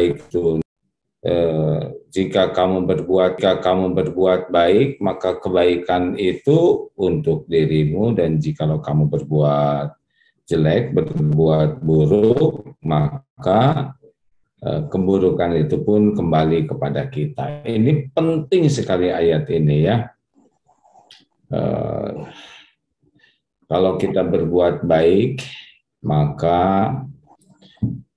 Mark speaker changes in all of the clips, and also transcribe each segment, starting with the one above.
Speaker 1: baik itu jika kamu berbuat baik, maka kebaikan itu untuk dirimu, dan jikalau kamu berbuat jelek, berbuat buruk, maka keburukan itu pun kembali kepada kita. Ini penting sekali ayat ini ya. Kalau kita berbuat baik, maka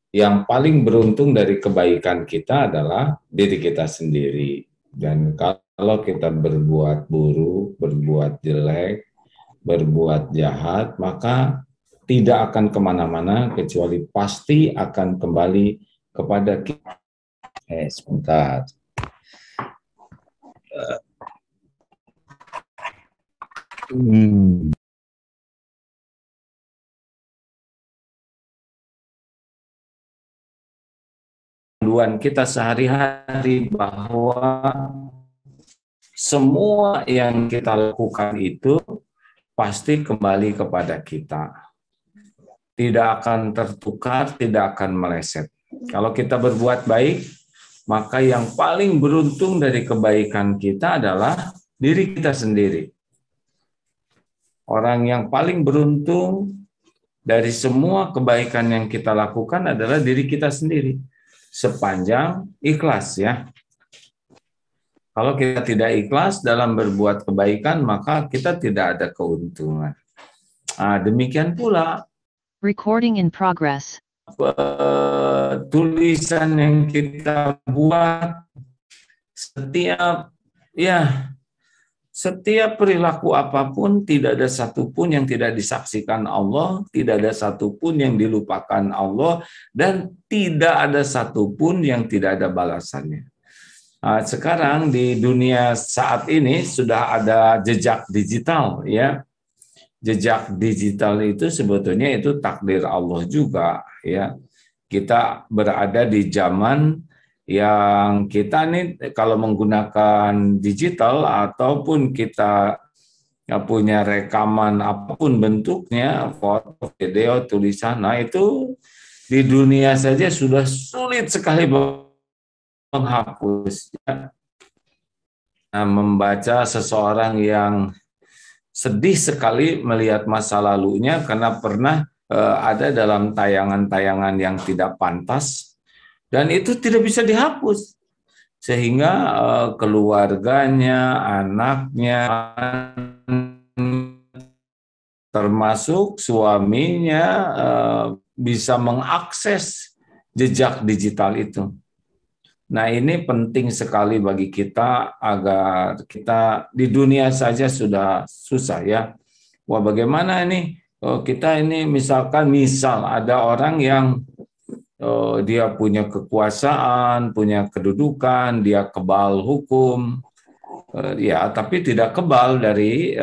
Speaker 1: yang paling beruntung dari kebaikan kita adalah diri kita sendiri. Dan kalau kita berbuat buruk, berbuat jelek, berbuat jahat, maka tidak akan kemana-mana, kecuali pasti akan kembali kepada kita. Sebentar. Panduan kita sehari-hari bahwa semua yang kita lakukan itu pasti kembali kepada kita. Tidak akan tertukar, tidak akan meleset. Kalau kita berbuat baik, maka yang paling beruntung dari kebaikan kita adalah diri kita sendiri. Orang yang paling beruntung dari semua kebaikan yang kita lakukan adalah diri kita sendiri. Sepanjang ikhlas ya. Kalau kita tidak ikhlas dalam berbuat kebaikan, maka kita tidak ada keuntungan. Demikian pula
Speaker 2: recording in progress.
Speaker 1: Tulisan yang kita buat, setiap perilaku apapun, tidak ada satupun yang tidak disaksikan Allah, tidak ada satupun yang dilupakan Allah, dan tidak ada satupun yang tidak ada balasannya. Sekarang di dunia saat ini sudah ada jejak digital, ya. Jejak digital itu sebetulnya itu takdir Allah juga, ya. Kita berada di zaman yang kita nih kalau menggunakan digital ataupun kita punya rekaman apapun bentuknya, foto, video, tulisan, nah itu di dunia saja sudah sulit sekali menghapus. Nah, membaca seseorang yang sedih sekali melihat masa lalunya karena pernah ada dalam tayangan-tayangan yang tidak pantas, dan itu tidak bisa dihapus, sehingga keluarganya, anaknya, termasuk suaminya bisa mengakses jejak digital itu. Nah, ini penting sekali bagi kita agar kita di dunia saja sudah susah ya. Wah, bagaimana ini? Kita ini misal ada orang yang dia punya kekuasaan, punya kedudukan, dia kebal hukum, ya, tapi tidak kebal dari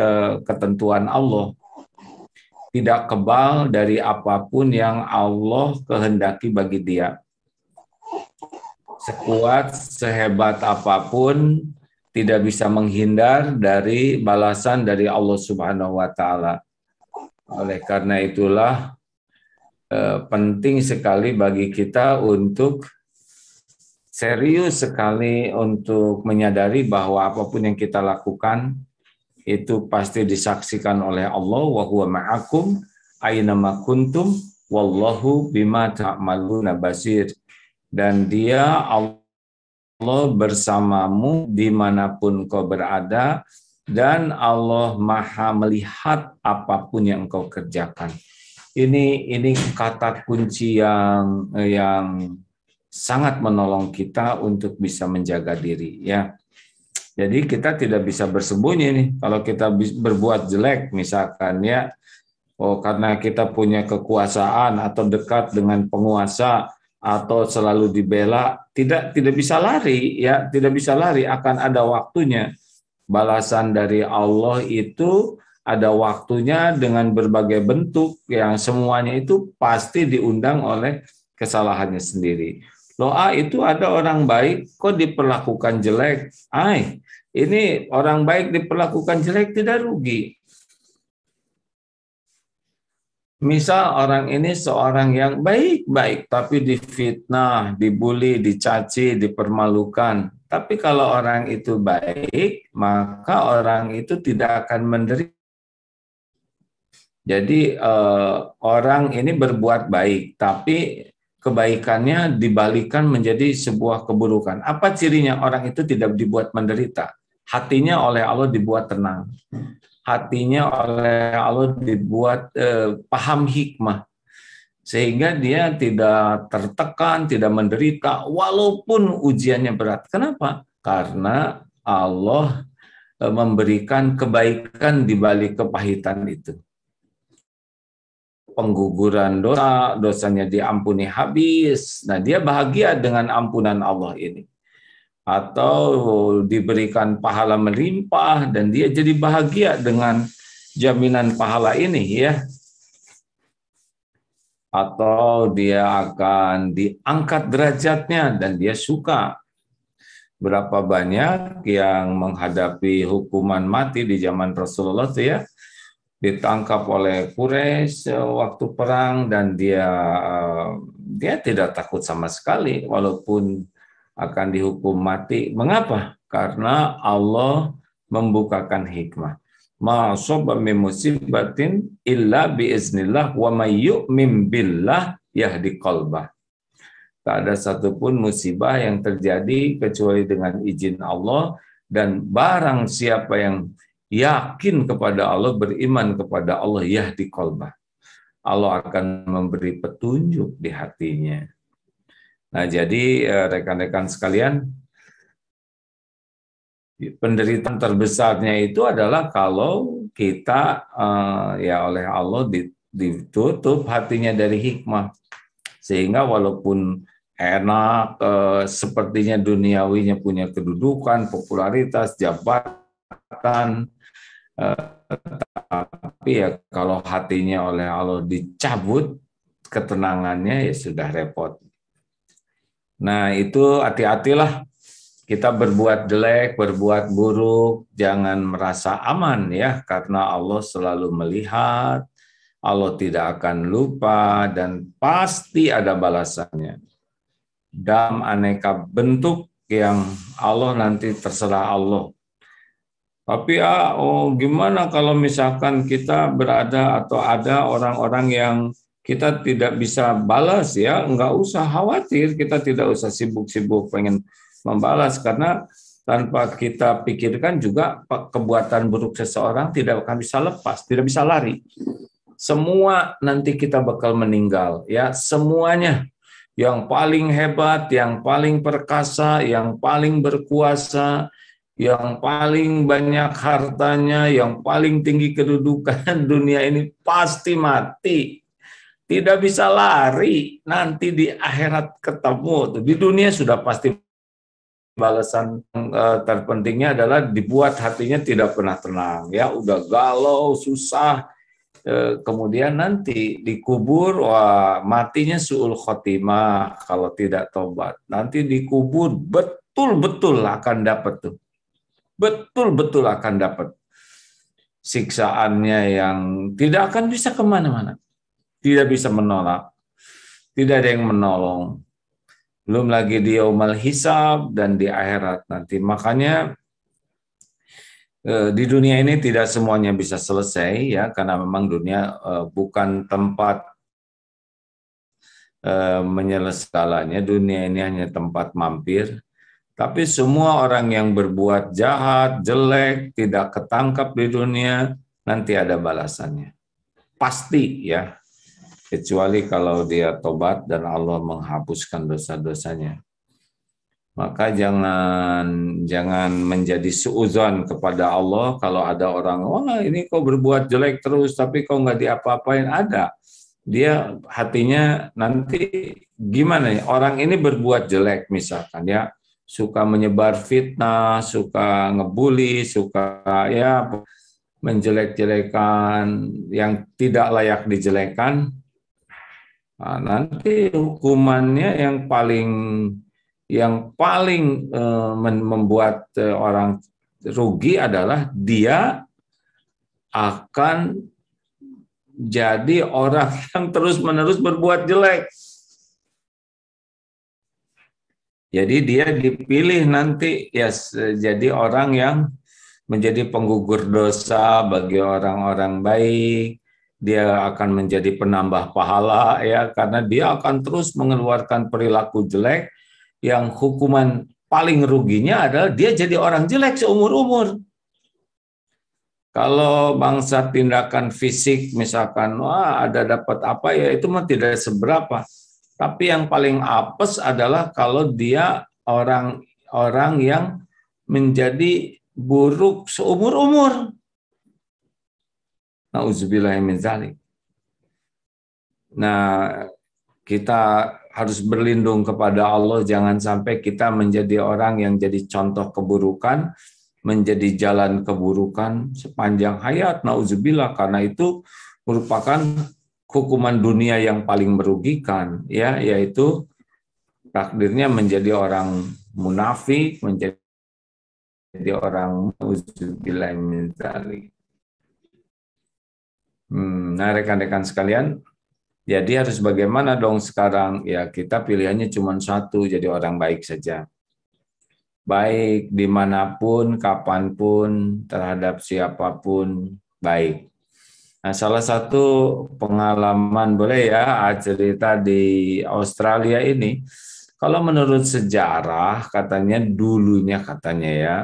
Speaker 1: ketentuan Allah, tidak kebal dari apapun yang Allah kehendaki bagi dia. Sekuat, sehebat apapun, tidak bisa menghindar dari balasan dari Allah Subhanahu wa Ta'ala. Oleh karena itulah penting sekali bagi kita untuk serius sekali untuk menyadari bahwa apapun yang kita lakukan itu pasti disaksikan oleh Allah, wa huwa ma'akum aina ma kuntum wallahu bima ta'maluna basir. Dan dia Allah bersamamu dimanapun kau berada, dan Allah maha melihat apapun yang engkau kerjakan. Ini kata kunci yang sangat menolong kita untuk bisa menjaga diri ya. Jadi kita tidak bisa bersembunyi nih kalau kita berbuat jelek misalkan ya. Karena kita punya kekuasaan atau dekat dengan penguasa atau selalu dibela, tidak bisa lari ya, tidak bisa lari, akan ada waktunya. Balasan dari Allah itu ada waktunya dengan berbagai bentuk yang semuanya itu pasti diundang oleh kesalahannya sendiri. Itu ada orang baik kok diperlakukan jelek. Ini orang baik diperlakukan jelek tidak rugi. Misal orang ini seorang yang baik-baik, tapi difitnah, dibully, dicaci, dipermalukan. Tapi kalau orang itu baik, maka orang itu tidak akan menderita. Jadi orang ini berbuat baik, tapi kebaikannya dibalikan menjadi sebuah keburukan. Apa cirinya orang itu tidak dibuat menderita? Hatinya oleh Allah dibuat tenang. Hatinya oleh Allah dibuat paham hikmah. Sehingga dia tidak tertekan, tidak menderita, walaupun ujiannya berat. Kenapa? Karena Allah memberikan kebaikan di balik kepahitan itu. Pengguguran dosa, dosanya diampuni habis. Nah, dia bahagia dengan ampunan Allah ini. Atau diberikan pahala melimpah dan dia jadi bahagia dengan jaminan pahala ini ya. Atau dia akan diangkat derajatnya dan dia suka. Berapa banyak yang menghadapi hukuman mati di zaman Rasulullah itu ya, ditangkap oleh Quraisy waktu perang dan dia tidak takut sama sekali walaupun akan dihukum mati. Mengapa? Karena Allah membukakan hikmah. Ma asaba min musibatin illa biiznillah wa may yu'min billah yahdi qalbah. Tak ada satupun musibah yang terjadi kecuali dengan izin Allah, dan barang siapa yang yakin kepada Allah, beriman kepada Allah, yahdi qalbah. Allah akan memberi petunjuk di hatinya. Nah, jadi rekan-rekan sekalian, penderitaan terbesarnya itu adalah kalau kita ya oleh Allah ditutup hatinya dari hikmah, sehingga walaupun enak sepertinya duniawinya punya kedudukan, popularitas, jabatan, tapi ya kalau hatinya oleh Allah dicabut ketenangannya, ya sudah repot. Nah, itu hati-hatilah. Kita berbuat jelek, berbuat buruk, jangan merasa aman ya, karena Allah selalu melihat, Allah tidak akan lupa, dan pasti ada balasannya. Dalam aneka bentuk yang Allah nanti terserah Allah. Tapi gimana kalau misalkan kita berada atau ada orang-orang yang kita tidak bisa balas ya, enggak usah khawatir, kita tidak usah sibuk-sibuk pengen membalas, karena tanpa kita pikirkan juga kebuatan buruk seseorang tidak akan bisa lepas, tidak bisa lari. Semua nanti kita bakal meninggal ya, semuanya. Yang paling hebat, yang paling perkasa, yang paling berkuasa, yang paling banyak hartanya, yang paling tinggi kedudukan dunia ini pasti mati. Tidak bisa lari, nanti di akhirat ketemu. Di dunia sudah pasti. Balasan terpentingnya adalah dibuat hatinya tidak pernah tenang, ya udah galau, susah, kemudian nanti dikubur, wah matinya su'ul khotimah kalau tidak tobat. Nanti dikubur betul-betul akan dapat tuh, betul-betul akan dapat siksaannya yang tidak akan bisa kemana-mana, tidak bisa menolak, tidak ada yang menolong. Belum lagi di yaumul hisab dan di akhirat nanti. Makanya di dunia ini tidak semuanya bisa selesai ya, karena memang dunia bukan tempat menyelesaikannya. Dunia ini hanya tempat mampir. Tapi semua orang yang berbuat jahat, jelek, tidak ketangkap di dunia, nanti ada balasannya. Pasti ya. Kecuali kalau dia tobat dan Allah menghapuskan dosa-dosanya. Maka jangan menjadi suudzon kepada Allah kalau ada orang, wah ini kok berbuat jelek terus tapi kok nggak diapa-apain. Ada. Dia hatinya nanti gimana ya, orang ini berbuat jelek misalkan ya, suka menyebar fitnah, suka ngebully, suka ya menjelek-jelekan yang tidak layak dijelekan. Nah, nanti hukumannya yang paling membuat orang rugi adalah dia akan jadi orang yang terus-menerus berbuat jelek. Jadi dia dipilih nanti ya jadi orang yang menjadi penggugur dosa bagi orang-orang baik. Dia akan menjadi penambah pahala ya karena dia akan terus mengeluarkan perilaku jelek yang hukuman paling ruginya adalah dia jadi orang jelek seumur-umur. Kalau bangsa tindakan fisik misalkan wah ada dapat apa ya itu mah tidak seberapa. Tapi yang paling apes adalah kalau dia orang-orang yang menjadi buruk seumur-umur. Nauzubillahi min dzalik. Nah, kita harus berlindung kepada Allah, jangan sampai kita menjadi orang yang jadi contoh keburukan, menjadi jalan keburukan sepanjang hayat. Nauzubillah, karena itu merupakan hukuman dunia yang paling merugikan, ya, yaitu takdirnya menjadi orang munafik, menjadi orang nauzubillah min dzalik. Nah, rekan-rekan sekalian, jadi harus bagaimana dong sekarang? Ya, kita pilihannya cuma satu, jadi orang baik saja. Baik dimanapun, kapanpun, terhadap siapapun, baik. Nah, salah satu pengalaman, boleh ya, cerita di Australia ini, kalau menurut sejarah, katanya dulunya katanya ya,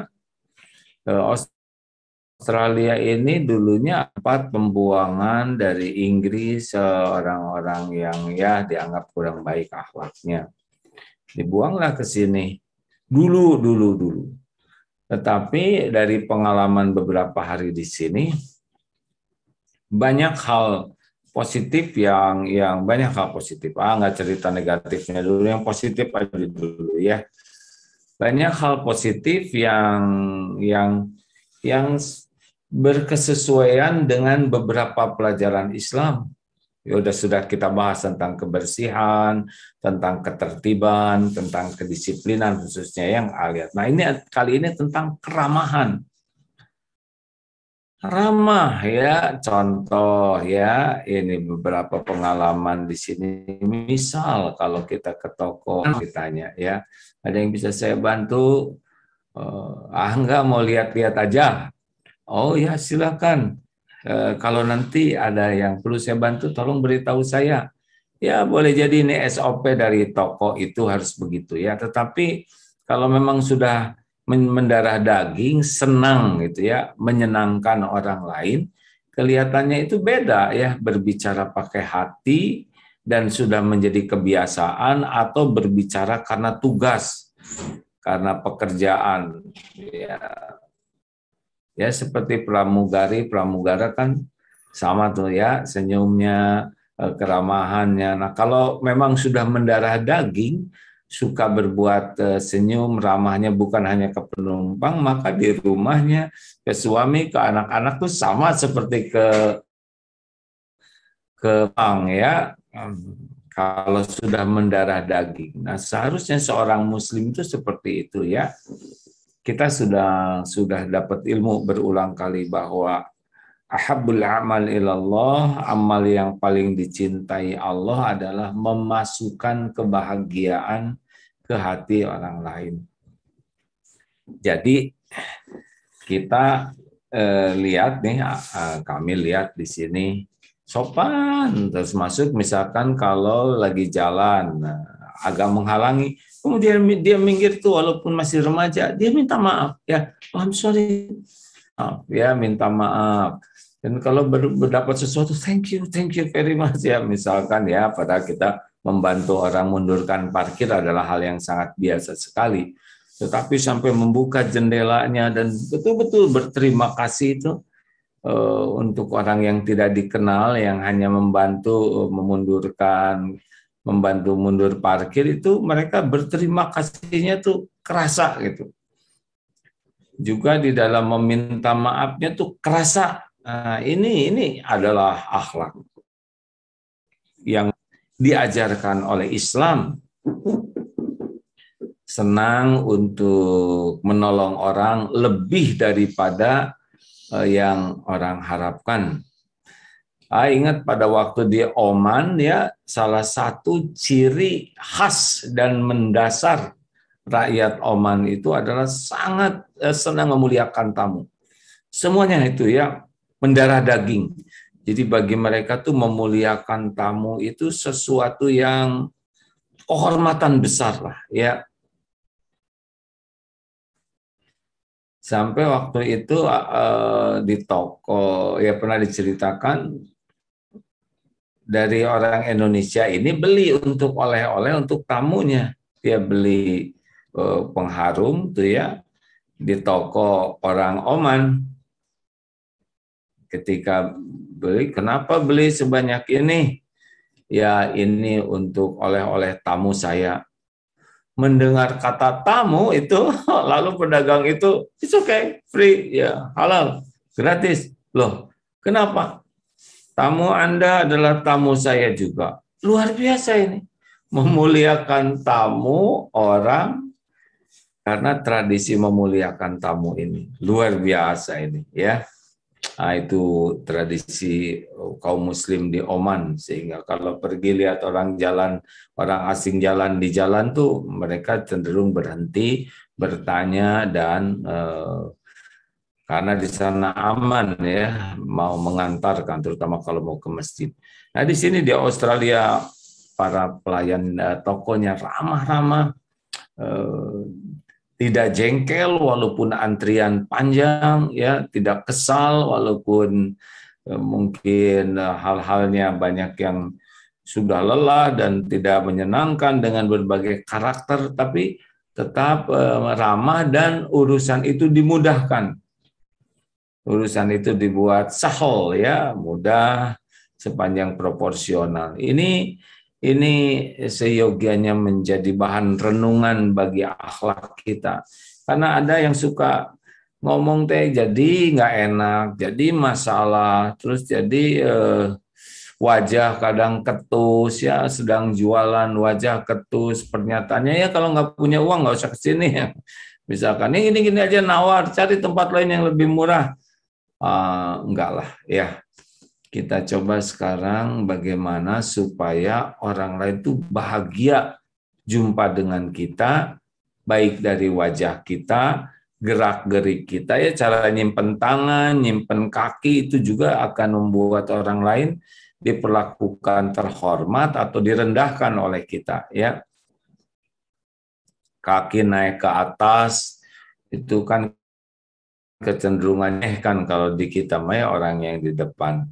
Speaker 1: Australia ini dulunya tempat pembuangan dari Inggris orang-orang yang ya dianggap kurang baik akhlaknya. Dibuanglah ke sini. Dulu. Tetapi dari pengalaman beberapa hari di sini, banyak hal positif yang banyak hal positif. Nggak cerita negatifnya dulu, yang positif aja dulu ya. Banyak hal positif yang berkesesuaian dengan beberapa pelajaran Islam. Ya sudah kita bahas tentang kebersihan, tentang ketertiban, tentang kedisiplinan khususnya yang aliat. Nah, ini kali ini tentang keramahan. Ramah ya, contoh ya, ini beberapa pengalaman di sini. Misal kalau kita ke toko ditanya ya, ada yang bisa saya bantu? Enggak, mau lihat-lihat aja. Oh ya, silakan. Kalau nanti ada yang perlu saya bantu, tolong beritahu saya. Ya, boleh jadi ini SOP dari toko itu harus begitu ya. Tetapi kalau memang sudah mendarah daging, senang gitu ya, menyenangkan orang lain, kelihatannya itu beda ya, berbicara pakai hati dan sudah menjadi kebiasaan atau berbicara karena tugas, karena pekerjaan. Ya seperti pramugara kan sama tuh ya, senyumnya, keramahannya. Nah, kalau memang sudah mendarah daging, suka berbuat senyum, ramahnya bukan hanya ke penumpang, maka di rumahnya, ke suami, ke anak-anak tuh sama seperti ke bank ya. Kalau sudah mendarah daging. Nah, seharusnya seorang muslim itu seperti itu ya. Kita sudah dapat ilmu berulang kali bahwa ahabbul amal ilallah, amal yang paling dicintai Allah adalah memasukkan kebahagiaan ke hati orang lain. Jadi kita lihat nih, kami lihat di sini sopan, terus masuk misalkan kalau lagi jalan agak menghalangi, kemudian dia minggir tuh walaupun masih remaja, dia minta maaf ya, oh, I'm sorry, maaf ya, minta maaf. Dan kalau berdapat sesuatu, thank you very much ya, misalkan ya, padahal kita membantu orang mundurkan parkir adalah hal yang sangat biasa sekali. Tetapi sampai membuka jendelanya dan betul-betul berterima kasih itu untuk orang yang tidak dikenal, yang hanya membantu membantu mundur parkir, itu mereka berterima kasihnya tuh kerasa gitu. Juga di dalam meminta maafnya tuh kerasa. Nah, ini adalah akhlak yang diajarkan oleh Islam. Senang untuk menolong orang lebih daripada yang orang harapkan. Ingat pada waktu di Oman ya, salah satu ciri khas dan mendasar rakyat Oman itu adalah sangat senang memuliakan tamu. Semuanya itu ya mendarah daging. Jadi bagi mereka tuh memuliakan tamu itu sesuatu yang kehormatan besar lah ya. Sampai waktu itu di toko ya pernah diceritakan dari orang Indonesia ini beli untuk oleh-oleh untuk tamunya. Dia beli pengharum tuh ya di toko orang Oman. Ketika beli, kenapa beli sebanyak ini? Ya ini untuk oleh-oleh tamu saya. Mendengar kata tamu itu, lalu pedagang itu, it's okay, free, ya halal, gratis. Loh, kenapa? Tamu Anda adalah tamu saya juga. Luar biasa ini. Memuliakan tamu orang karena tradisi memuliakan tamu ini. Luar biasa ini ya. Nah, itu tradisi kaum muslim di Oman, sehingga kalau pergi lihat orang jalan, orang asing jalan di jalan tuh mereka cenderung berhenti bertanya dan karena di sana aman ya mau mengantarkan, terutama kalau mau ke masjid. Nah di sini di Australia para pelayan tokonya ramah-ramah, tidak jengkel walaupun antrian panjang, ya tidak kesal walaupun mungkin hal-halnya banyak yang sudah lelah dan tidak menyenangkan dengan berbagai karakter, tapi tetap ramah dan urusan itu dimudahkan. Urusan itu dibuat sahol ya, mudah sepanjang proporsional. Ini seyogianya menjadi bahan renungan bagi akhlak kita. Karena ada yang suka ngomong teh jadi nggak enak, jadi masalah, terus jadi wajah kadang ketus ya, sedang jualan wajah ketus, pernyataannya ya kalau nggak punya uang nggak usah kesini ya. Misalkan ini gini aja nawar, cari tempat lain yang lebih murah. Enggak lah ya. Kita coba sekarang bagaimana supaya orang lain itu bahagia jumpa dengan kita, baik dari wajah kita, gerak-gerik kita ya, cara nyimpen tangan, nyimpen kaki itu juga akan membuat orang lain diperlakukan terhormat atau direndahkan oleh kita ya. Kaki naik ke atas itu kan kecenderungannya kan kalau di kita mah orang yang di depan.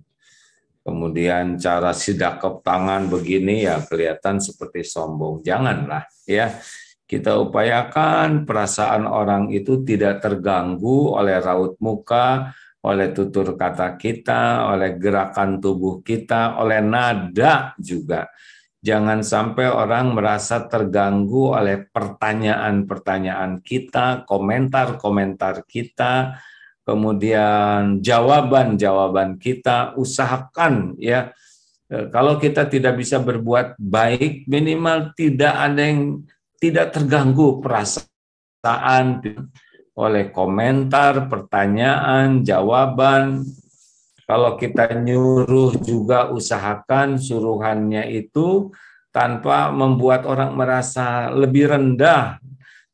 Speaker 1: Kemudian cara sidakap tangan begini ya kelihatan seperti sombong. Janganlah ya. Kita upayakan perasaan orang itu tidak terganggu oleh raut muka, oleh tutur kata kita, oleh gerakan tubuh kita, oleh nada juga. Jangan sampai orang merasa terganggu oleh pertanyaan-pertanyaan kita, komentar-komentar kita, kemudian jawaban-jawaban kita. Usahakan ya, kalau kita tidak bisa berbuat baik, minimal tidak ada yang tidak terganggu perasaan oleh komentar, pertanyaan, jawaban. Kalau kita nyuruh juga usahakan suruhannya itu tanpa membuat orang merasa lebih rendah,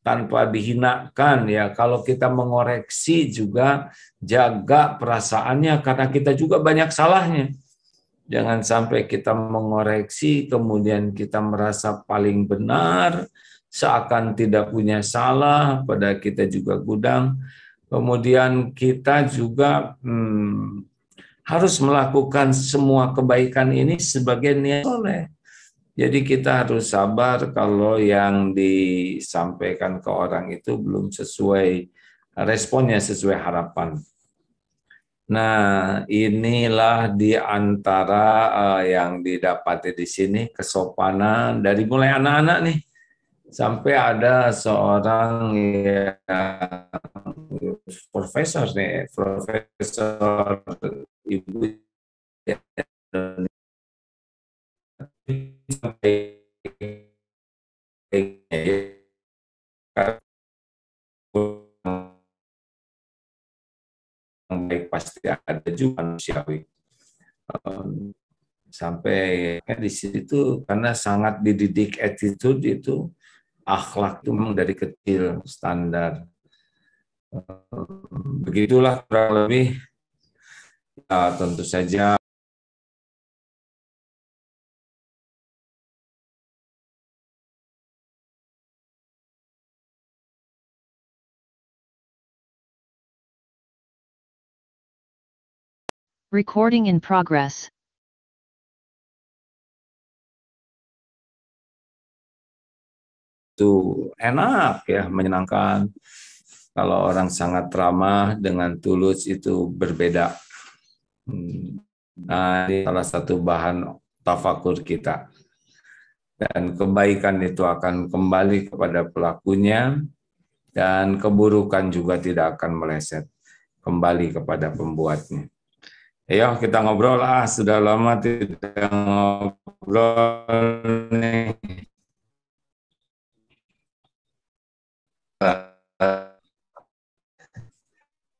Speaker 1: tanpa dihinakan ya. Kalau kita mengoreksi juga jaga perasaannya karena kita juga banyak salahnya. Jangan sampai kita mengoreksi kemudian kita merasa paling benar, seakan tidak punya salah, pada kita juga gudang. Kemudian kita juga harus melakukan semua kebaikan ini sebagai niat soleh. Jadi kita harus sabar kalau yang disampaikan ke orang itu belum sesuai responnya, sesuai harapan. Nah, inilah di antara yang didapati di sini kesopanan dari mulai anak-anak nih sampai ada seorang yang profesor nih, profesor ibu sampai baik pasti ada juga manusiawi. Sampai di situ karena sangat dididik attitude itu, akhlak itu memang dari kecil standar. Begitulah kurang lebih. Ya, tentu saja
Speaker 2: Recording in progress.
Speaker 1: itu enak ya, menyenangkan. Kalau orang sangat ramah dengan tulus itu berbeda. Nah, ini salah satu bahan tafakur kita. Dan kebaikan itu akan kembali kepada pelakunya, dan keburukan juga tidak akan meleset kembali kepada pembuatnya. Ayo kita ngobrol, sudah lama tidak ngobrol nih.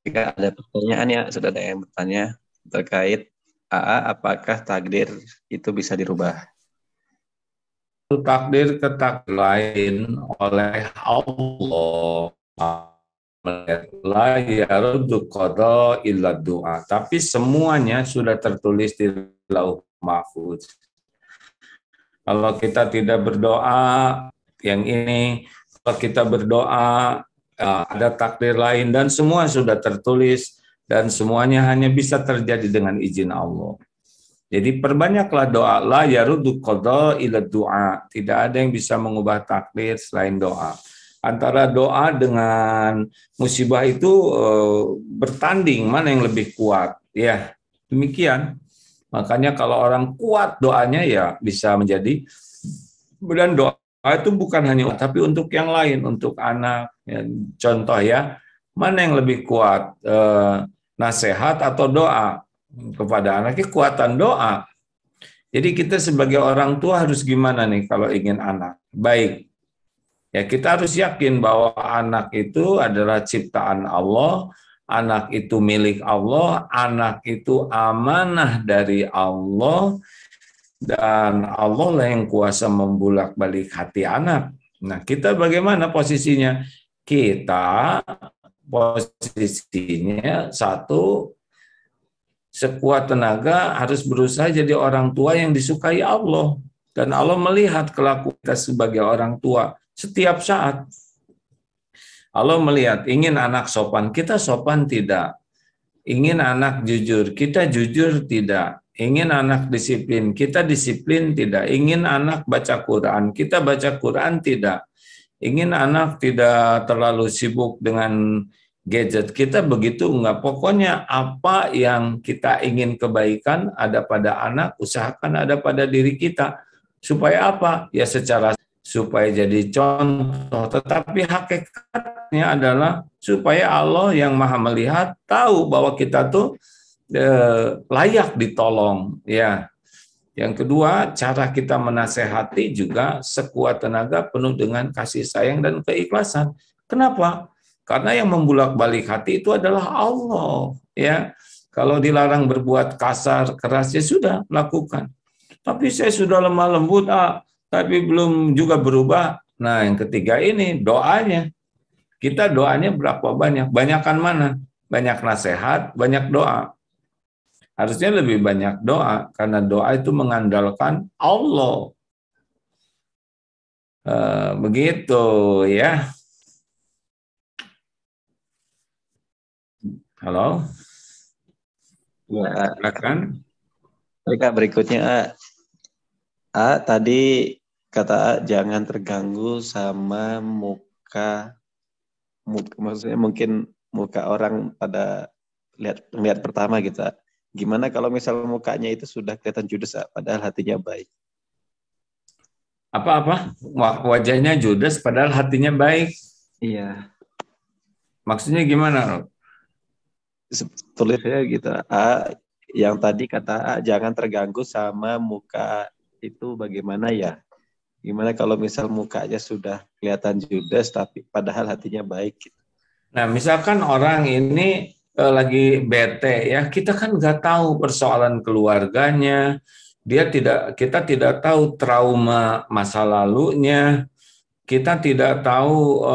Speaker 3: Jika ada pertanyaan ya, sudah ada yang bertanya terkait apakah takdir itu bisa dirubah?
Speaker 1: Takdir ke takdir lain oleh Allah. La yaruddu qada illa doa. Tapi semuanya sudah tertulis di Lauh Mahfuz. Kalau kita tidak berdoa yang ini, kalau kita berdoa ada takdir lain, dan semua sudah tertulis, dan semuanya hanya bisa terjadi dengan izin Allah. Jadi perbanyaklah doa. La yaruddu qada illa doa. Tidak ada yang bisa mengubah takdir selain doa. Antara doa dengan musibah itu bertanding, mana yang lebih kuat. Ya, demikian. Makanya kalau orang kuat doanya ya bisa menjadi. Dan doa itu bukan hanya tapi untuk yang lain, untuk anak. Ya, contoh ya, mana yang lebih kuat, nasihat atau doa? Kepada anak, kekuatan doa. Jadi kita sebagai orang tua harus gimana nih kalau ingin anak baik? Ya kita harus yakin bahwa anak itu adalah ciptaan Allah, anak itu milik Allah, anak itu amanah dari Allah, dan Allah lah yang kuasa membulak-balik hati anak. Nah, kita bagaimana posisinya? Kita posisinya satu, sekuat tenaga harus berusaha jadi orang tua yang disukai Allah. Dan Allah melihat kelakuan kita sebagai orang tua setiap saat. Allah melihat, ingin anak sopan, kita sopan tidak. Ingin anak jujur, kita jujur tidak. Ingin anak disiplin, kita disiplin tidak. Ingin anak baca Quran, kita baca Quran tidak. Ingin anak tidak terlalu sibuk dengan gadget, kita begitu enggak. Pokoknya apa yang kita ingin kebaikan ada pada anak, usahakan ada pada diri kita. Supaya apa? Ya secara supaya jadi contoh. Tetapi hakikatnya adalah supaya Allah yang maha melihat tahu bahwa kita tuh layak ditolong. Ya. Yang kedua, cara kita menasehati juga sekuat tenaga penuh dengan kasih sayang dan keikhlasan. Kenapa? Karena yang membulak-balik hati itu adalah Allah, ya. Kalau dilarang berbuat kasar, keras, ya sudah lakukan. Tapi saya sudah lemah lembut, tapi belum juga berubah. Nah, yang ketiga ini doanya. Kita doanya berapa banyak? Banyakan mana? Banyak nasihat, banyak doa. Harusnya lebih banyak doa, karena doa itu mengandalkan Allah. Begitu ya. Halo?
Speaker 3: Ya,
Speaker 1: Silakan.
Speaker 3: mereka berikutnya tadi kata jangan terganggu sama muka, maksudnya mungkin muka orang pada lihat pertama gitu. Gimana kalau misal mukanya itu sudah kelihatan judes, padahal hatinya baik?
Speaker 1: Apa-apa? Wajahnya judes padahal hatinya baik.
Speaker 3: Iya.
Speaker 1: Maksudnya gimana?
Speaker 3: Tulisnya gitu. Yang tadi kata jangan terganggu sama muka itu bagaimana ya? Gimana kalau misal mukanya sudah kelihatan judes tapi padahal hatinya baik?
Speaker 1: Nah, misalkan orang ini lagi bete ya, kita kan nggak tahu persoalan keluarganya, kita tidak tahu trauma masa lalunya, kita tidak tahu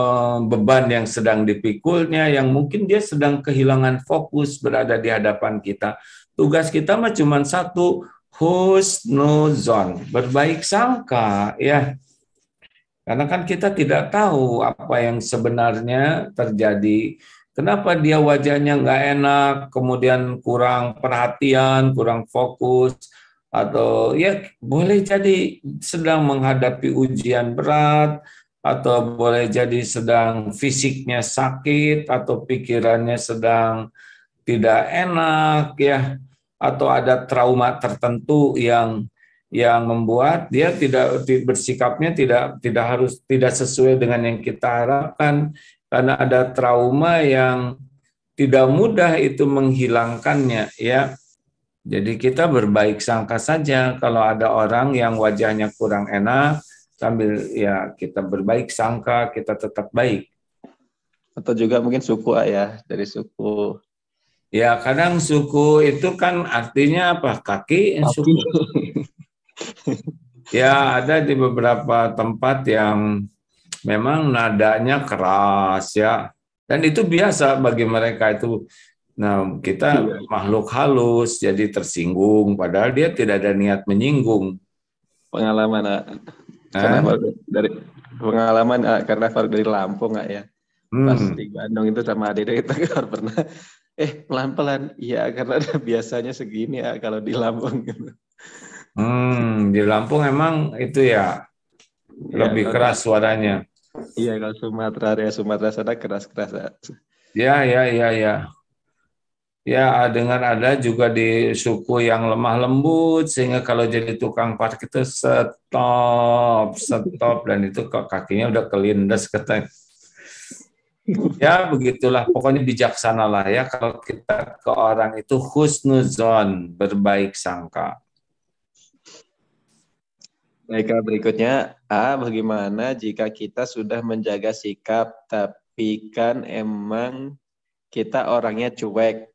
Speaker 1: beban yang sedang dipikulnya, yang mungkin dia sedang kehilangan fokus berada di hadapan kita. Tugas kita mah cuma satu, husnuzon, berbaik sangka ya. Karena kan kita tidak tahu apa yang sebenarnya terjadi. Kenapa dia wajahnya nggak enak, kemudian kurang perhatian, kurang fokus, atau ya boleh jadi sedang menghadapi ujian berat, atau boleh jadi sedang fisiknya sakit, atau pikirannya sedang tidak enak ya, atau ada trauma tertentu yang membuat dia tidak bersikapnya tidak sesuai dengan yang kita harapkan, karena ada trauma yang tidak mudah itu menghilangkannya ya. Jadi kita berbaik sangka saja kalau ada orang yang wajahnya kurang enak, sambil ya kita berbaik sangka, kita tetap baik.
Speaker 3: Atau juga mungkin suku ya, dari suku.
Speaker 1: Ya kadang suku itu kan artinya apa? Kaki. Suku. Ya ada di beberapa tempat yang memang nadanya keras ya. Dan itu biasa bagi mereka itu. Nah, kita makhluk halus jadi tersinggung padahal dia tidak ada niat menyinggung.
Speaker 3: Pengalaman karena dari pengalaman karena dari Lampung ya. Pas di Bandung itu sama adik kita pernah pelan-pelan iya karena biasanya segini ya kalau di Lampung gitu.
Speaker 1: Di Lampung emang itu ya lebih keras suaranya.
Speaker 3: Iya kalau Sumatera sana keras-keras.
Speaker 1: Ya. Ya, dengan ada juga di suku yang lemah lembut, sehingga kalau jadi tukang parkir itu stop, dan itu kakinya udah kelindes katanya. Ya, begitulah. Pokoknya bijaksanalah ya kalau kita ke orang itu husnuzon, berbaik sangka.
Speaker 3: Baik, berikutnya, bagaimana jika kita sudah menjaga sikap, tapi kan emang kita orangnya cuek.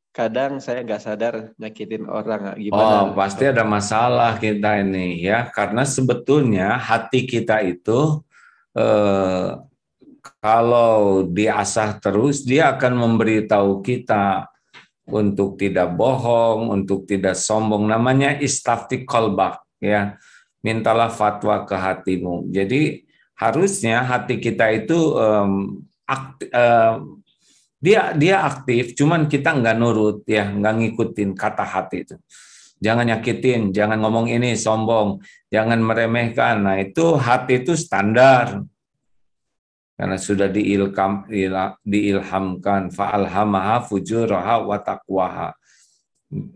Speaker 3: Kadang saya nggak sadar nyakitin orang. Gimana?
Speaker 1: Pasti ada masalah kita ini ya, karena sebetulnya hati kita itu kalau diasah terus, dia akan memberitahu kita untuk tidak bohong, untuk tidak sombong. Namanya istafti kolbak ya, mintalah fatwa ke hatimu. Jadi harusnya hati kita itu dia aktif, cuman kita nggak nurut ya, nggak ngikutin kata hati itu. Jangan nyakitin, jangan ngomong ini sombong, jangan meremehkan. Nah itu hati itu standar karena sudah diilhamkan fa'alhamaha fujuraha wa taqwaha.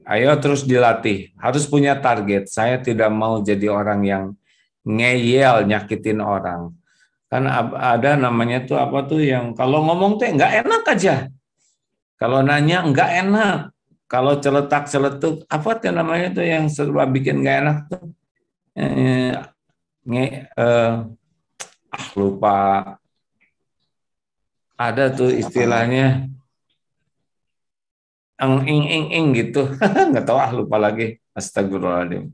Speaker 1: Ayo terus dilatih, harus punya target. Saya tidak mau jadi orang yang ngeyel nyakitin orang. Kan ada namanya tuh apa tuh yang kalau ngomong tuh nggak enak aja. Kalau nanya nggak enak. Kalau celetak-celetuk, apa tuh namanya tuh yang serba bikin nggak enak tuh? Lupa. Ada tuh istilahnya. Ing gitu. Nggak tahu lupa lagi. Astagfirullahaladzim.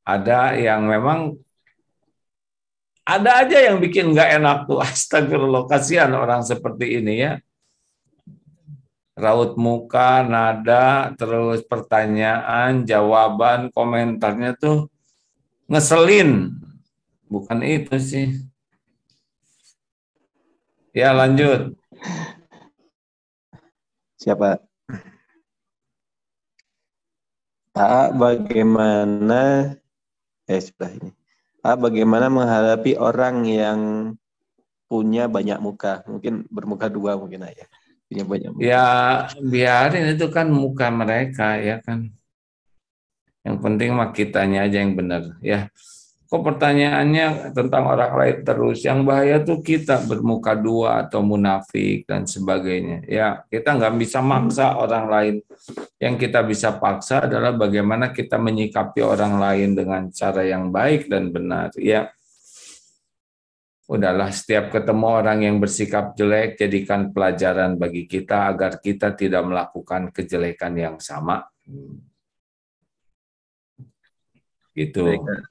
Speaker 1: Ada yang memang ada aja yang bikin nggak enak tuh. Astagfirullah, kasihan orang seperti ini ya. Raut muka, nada, terus pertanyaan, jawaban, komentarnya tuh ngeselin. Bukan itu sih. Ya lanjut.
Speaker 3: Siapa? Bagaimana sudah ini. Bagaimana menghadapi orang yang punya banyak muka, mungkin bermuka dua mungkin aja. Punya banyak muka.
Speaker 1: Ya biarin, itu kan muka mereka ya kan. Yang penting mah kitanya aja yang benar ya. Kok pertanyaannya tentang orang lain terus? Yang bahaya tuh kita bermuka dua atau munafik dan sebagainya. Ya kita nggak bisa maksa orang lain. Yang kita bisa paksa adalah bagaimana kita menyikapi orang lain dengan cara yang baik dan benar. Ya Udahlah, setiap ketemu orang yang bersikap jelek, jadikan pelajaran bagi kita agar kita tidak melakukan kejelekan yang sama. Gitu.
Speaker 3: Baik, Kak.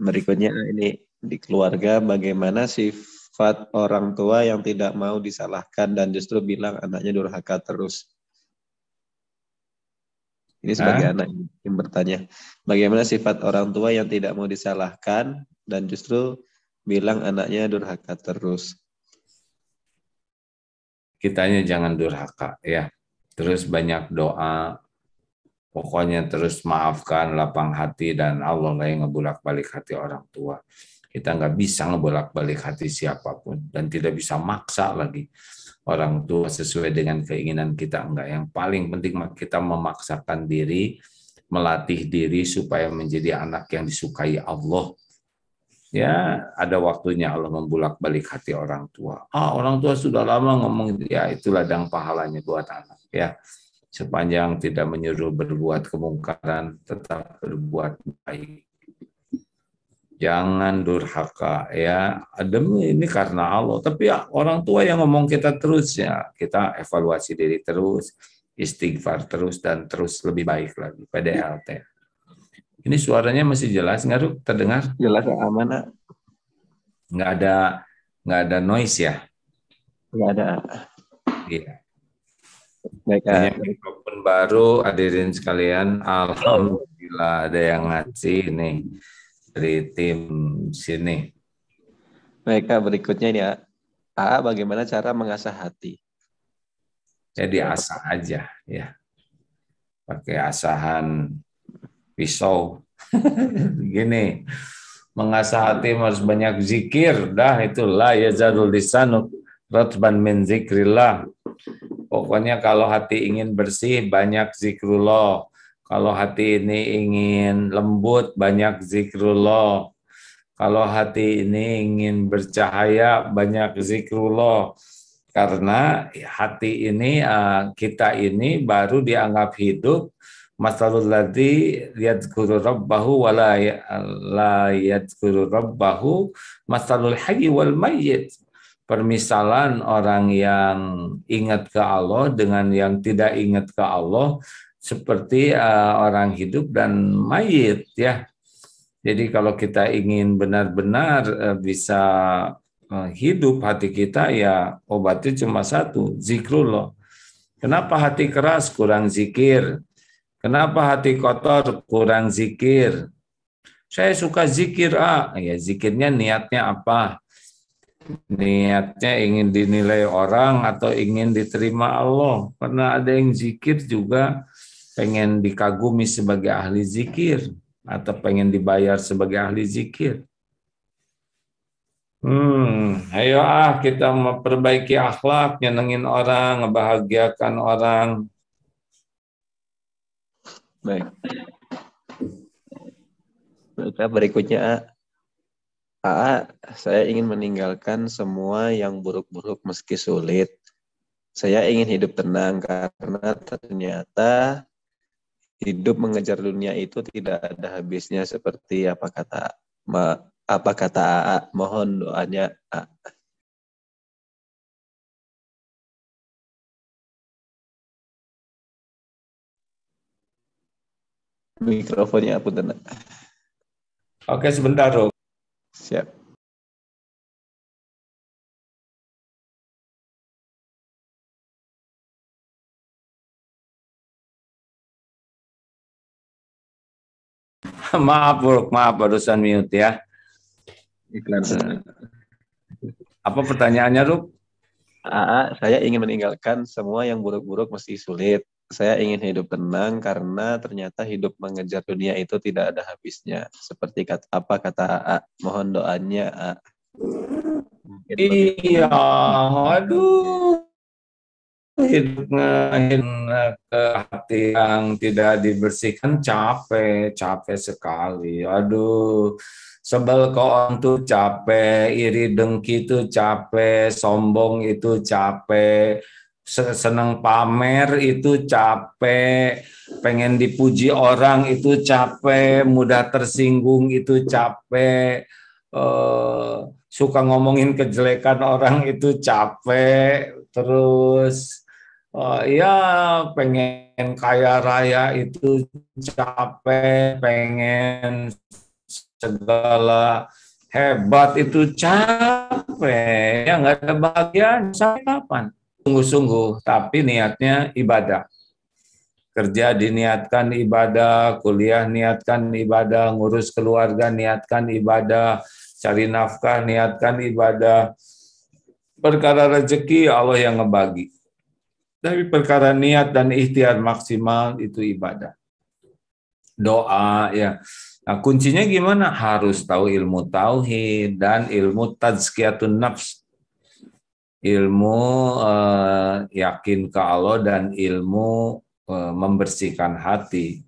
Speaker 3: Berikutnya ini di keluarga, bagaimana sifat orang tua yang tidak mau disalahkan dan justru bilang anaknya durhaka terus. Ini sebagai
Speaker 1: Hah?
Speaker 3: anak yang bertanya, bagaimana sifat orang tua yang tidak mau disalahkan dan justru bilang anaknya durhaka terus.
Speaker 1: Kitanya jangan durhaka ya. Terus banyak doa, pokoknya terus maafkan, lapang hati, dan Allah lah yang ngebulak-balik hati orang tua. Kita nggak bisa ngebolak-balik hati siapapun dan tidak bisa maksa lagi orang tua sesuai dengan keinginan kita. Enggak, yang paling penting kita memaksakan diri, melatih diri supaya menjadi anak yang disukai Allah. Ya, ada waktunya Allah membulak-balik hati orang tua. Orang tua sudah lama ngomong, ya itu ladang pahalanya buat anak ya. Sepanjang tidak menyuruh berbuat kemungkaran, tetap berbuat baik. Jangan durhaka ya. Demi ini karena Allah. Tapi ya orang tua yang ngomong kita terus ya, kita evaluasi diri terus, istighfar terus, dan terus lebih baik lagi. PDLT. Ini suaranya masih jelas nggak, Ruk? Terdengar?
Speaker 3: Jelas aman,
Speaker 1: Nggak ada noise ya?
Speaker 3: nggak ada.
Speaker 1: Iya.
Speaker 3: Baik,
Speaker 1: Punya mikrofon baru, hadirin sekalian. Alhamdulillah ada yang ngasih nih dari tim sini.
Speaker 3: baik, Kak, berikutnya ini ya. Bagaimana cara mengasah hati?
Speaker 1: Jadi asah aja ya. Pakai asahan pisau. Gini, mengasah hati harus banyak zikir. Dah itulah ya zadul lisanuk ratban min zikrillah. Pokoknya kalau hati ingin bersih, banyak zikrullah. Kalau hati ini ingin lembut, banyak zikrullah. Kalau hati ini ingin bercahaya, banyak zikrullah. Karena hati ini, kita ini baru dianggap hidup. Masalul ladzi yadhkuru rabbahu wa la yadhkuru rabbahu masalul hayy wal mayyit. Permisalan orang yang ingat ke Allah dengan yang tidak ingat ke Allah seperti orang hidup dan mayit ya. Jadi kalau kita ingin benar-benar bisa hidup hati kita, ya obatnya cuma satu, zikrullah. Kenapa hati keras? Kurang zikir. Kenapa hati kotor? Kurang zikir. Saya suka zikir, ya zikirnya niatnya apa? Niatnya ingin dinilai orang atau ingin diterima Allah. Karena ada yang zikir juga pengen dikagumi sebagai ahli zikir atau pengen dibayar sebagai ahli zikir. Ayo kita memperbaiki akhlak, nyenengin orang, ngebahagiakan orang.
Speaker 3: Baik. Berikutnya, saya ingin meninggalkan semua yang buruk-buruk meski sulit. Saya ingin hidup tenang karena ternyata hidup mengejar dunia itu tidak ada habisnya seperti apa kata AA. Mohon doanya A. Mikrofonnya punten.
Speaker 1: Oke, sebentar, Ruk.
Speaker 3: Siap.
Speaker 1: Maaf, Ruk. Maaf, barusan mute ya.
Speaker 3: Iklan.
Speaker 1: Apa pertanyaannya, Ruk?
Speaker 3: Saya ingin meninggalkan semua yang buruk-buruk meski sulit. Saya ingin hidup tenang karena ternyata hidup mengejar dunia itu tidak ada habisnya. Seperti apa kata AA. Mohon doanya A.
Speaker 1: Iya, aduh. Hidupnya ke hati yang tidak dibersihkan capek sekali. Aduh, sebel ke orang tuh capek, iri dengki itu capek, sombong itu capek, seneng pamer itu capek, pengen dipuji orang itu capek, mudah tersinggung itu capek, suka ngomongin kejelekan orang itu capek, terus ya pengen kaya raya itu capek, pengen segala hebat itu capek, ya nggak ada bagian sampai kapan? Sungguh-sungguh, tapi niatnya ibadah. Kerja diniatkan ibadah, kuliah niatkan ibadah, ngurus keluarga niatkan ibadah, cari nafkah niatkan ibadah. Perkara rezeki Allah yang ngebagi. Tapi perkara niat dan ikhtiar maksimal itu ibadah. Doa ya. Nah, kuncinya gimana? Harus tahu ilmu tauhid dan ilmu tazkiyatun nafs. Ilmu yakin ke Allah dan ilmu membersihkan hati.